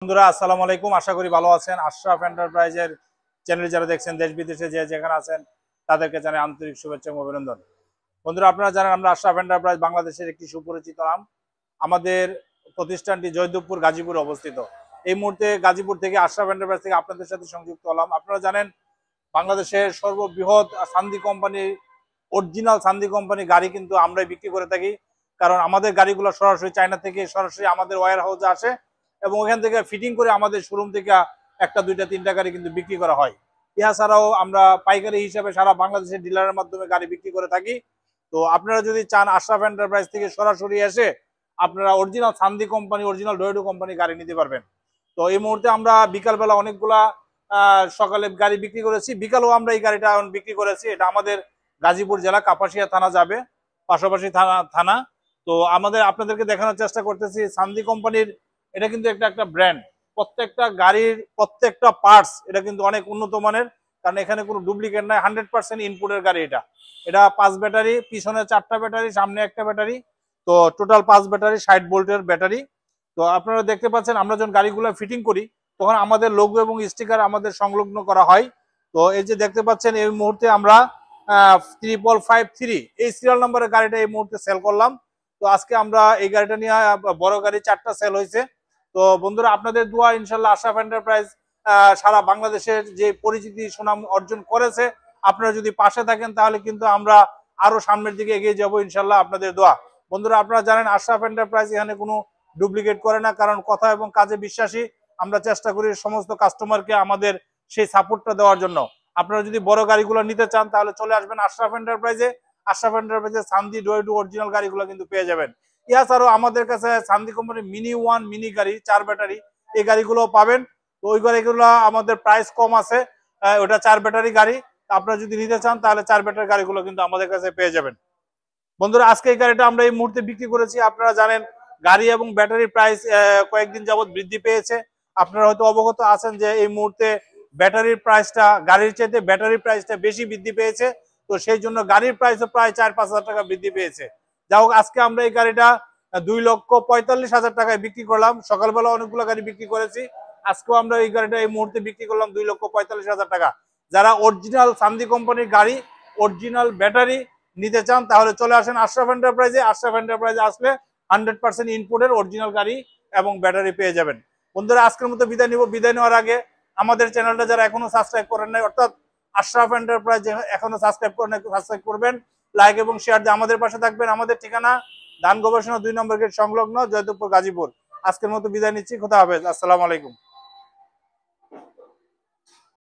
বন্ধুরা আসসালামু আলাইকুম, আশা করি ভালো আছেন। আশরাফ এন্টারপ্রাইজের চ্যানেল যারা দেখছেন দেশ বিদেশে যে যেখানে আছেন তাদেরকে জানাই আন্তরিক শুভেচ্ছা এবং অভিনন্দন। বন্ধুরা আপনারা জানেন আমরা আশরাফ এন্টারপ্রাইজ বাংলাদেশের একটি সুপরিচিত নাম। আমাদের প্রতিষ্ঠানটি জয়দেবপুর গাজীপুরে অবস্থিত। এই মুহূর্তে গাজীপুর থেকে আশরাফ এন্টারপ্রাইজ থেকে আপনাদের সাথে সংযুক্ত হলাম। আপনারা জানেন বাংলাদেশের সর্ববৃহৎ সান্দি কোম্পানি, অরিজিনাল সান্দি কোম্পানি গাড়ি কিন্তু আমরাই বিক্রি করে থাকি। কারণ আমাদের গাড়িগুলো সরাসরি চায়না থেকে সরাসরি আমাদের ওয়্যার হাউসে আসে এবং ওখান থেকে ফিটিং করে আমাদের শোরুম থেকে একটা দুইটা তিনটা গাড়ি কিন্তু বিক্রি করা হয়। ইহা ছাড়াও আমরা পাইকারি হিসাবে সারা বাংলাদেশের ডিলারের মাধ্যমে গাড়ি বিক্রি করে থাকি। তো আপনারা যদি চান আশরাফ এন্টারপ্রাইজ থেকে সরাসরি এসে আপনারা অরিজিনাল সান্দি কোম্পানি, অরিজিনাল ডয়েডো কোম্পানি গাড়ি নিতে পারবেন। তো এই মুহূর্তে আমরা বিকালবেলা অনেকগুলা সকালে গাড়ি বিক্রি করেছি, বিকালেও আমরা এই গাড়িটা বিক্রি করেছি। এটা আমাদের গাজীপুর জেলা কাপাসিয়া থানা যাবে, পাশাপাশি থানা। তো আপনাদেরকে দেখানোর চেষ্টা করতেছি সান্দি কোম্পানির। এটা কিন্তু একটা ব্র্যান্ড, প্রত্যেকটা গাড়ির প্রত্যেকটা পার্টস এটা কিন্তু অনেক উন্নত মানের, কারণ এখানে কোনো ডুপ্লিকেট নাই। 100% ইনপুটের গাড়ি। এটা 5 ব্যাটারি, পিছনে 4টা ব্যাটারি, সামনে একটা ব্যাটারি। তো টোটাল 5 ব্যাটারি, 60 ভোল্টের ব্যাটারি। তো আপনারা দেখতে পাচ্ছেন আমরা যখন গাড়িগুলো ফিটিং করি তখন আমাদের লোগো এবং স্টিকার আমাদের সংলগ্ন করা হয়। তো এই যে দেখতে পাচ্ছেন এই মুহূর্তে আমরা 3553 এই সিরিয়াল নাম্বারের গাড়িটা এই মুহূর্তে সেল করলাম। তো আজকে আমরা এই গাড়িটা নিয়ে বড় গাড়ি 4টা সেল হয়েছে। তো বন্ধুরা আপনাদের দোয়া ইনশাল্লাহ আশরাফ এন্টারপ্রাইজ সারা বাংলাদেশের যে পরিচিতি সুনাম অর্জন করেছে, আপনারা যদি পাশে থাকেন তাহলে কিন্তু আমরা আরো সামনের দিকে এগিয়ে যাব ইনশাল্লাহ আপনাদের দোয়া। বন্ধুরা আপনারা জানেন আশরাফ এন্টারপ্রাইজ এখানে কোনো ডুপ্লিকেট করে না, কারণ কথা এবং কাজে বিশ্বাসী। আমরা চেষ্টা করি সমস্ত কাস্টমারকে আমাদের সেই সাপোর্টটা দেওয়ার জন্য। আপনারা যদি বড় গাড়িগুলো নিতে চান তাহলে চলে আসবেন আশরাফ এন্টারপ্রাইজে। আশরাফ এন্টারপ্রাইজে সান্দি ডয়েডো অরিজিনাল গাড়িগুলো কিন্তু পেয়ে যাবেন। এছাড়াও আমাদের কাছে সান্দি কোম্পানির মিনি 1 মিনি গাড়ি 4 ব্যাটারি এই গাড়িগুলো পাবেন। তো ওই গাড়িগুলো আমাদের প্রাইস কম আছে, ওটা 4 ব্যাটারি গাড়ি। আপনারা যদি নিতে চান তাহলে 4 ব্যাটারি গাড়িগুলো কিন্তু আমাদের কাছে পেয়ে যাবেন। বন্ধুরা আজকে এই গাড়িটা আমরা এই মুহূর্তে বিক্রি করেছি। আপনারা জানেন গাড়ি এবং ব্যাটারির প্রাইস কয়েকদিন যাবত বৃদ্ধি পেয়েছে। আপনারা হয়তো অবগত আছেন যে এই মুহূর্তে ব্যাটারির প্রাইসটা গাড়ির চাইতে ব্যাটারির প্রাইসটা বেশি বৃদ্ধি পেয়েছে। তো সেই জন্য গাড়ির প্রাইসও প্রায় 4-5 হাজার টাকা বৃদ্ধি পেয়েছে। যাই হোক আজকে আমরা এই গাড়িটা 2,45,000 টাকায় বিক্রি করলাম। সকালবেলা অনেকগুলো গাড়ি বিক্রি করেছি, আজকেও আমরা এই গাড়িটা এই মুহূর্তে বিক্রি করলাম 2,45,000 টাকা। যারা অরিজিনাল সান্দি কোম্পানির গাড়ি, অরিজিনাল ব্যাটারি নিতে চান তাহলে চলে আসেন আশরাফ এন্টারপ্রাইজে। আশরাফ এন্টারপ্রাইজে আসলে 100% ইনপুটের অরিজিনাল গাড়ি এবং ব্যাটারি পেয়ে যাবেন। বন্ধুরা আজকের মতো বিদায় নিব। বিদায় নেওয়ার আগে আমাদের চ্যানেলটা যারা এখনো সাবস্ক্রাইব করেন নাই, অর্থাৎ আশরাফ এন্টারপ্রাইজ এখনো সাবস্ক্রাইব করেন নাই, সাবস্ক্রাইব করবেন, লাইক এবং শেয়ার দিয়ে আমাদের পাশে থাকবেন। আমাদের ঠিকানা ধান গবেষণা 2 নম্বর গেট সংলগ্ন, জয়দেবপুর, গাজীপুর। আজকের মতো বিদায় নিচ্ছি, খোদা হাফেজ, আসসালামু আলাইকুম।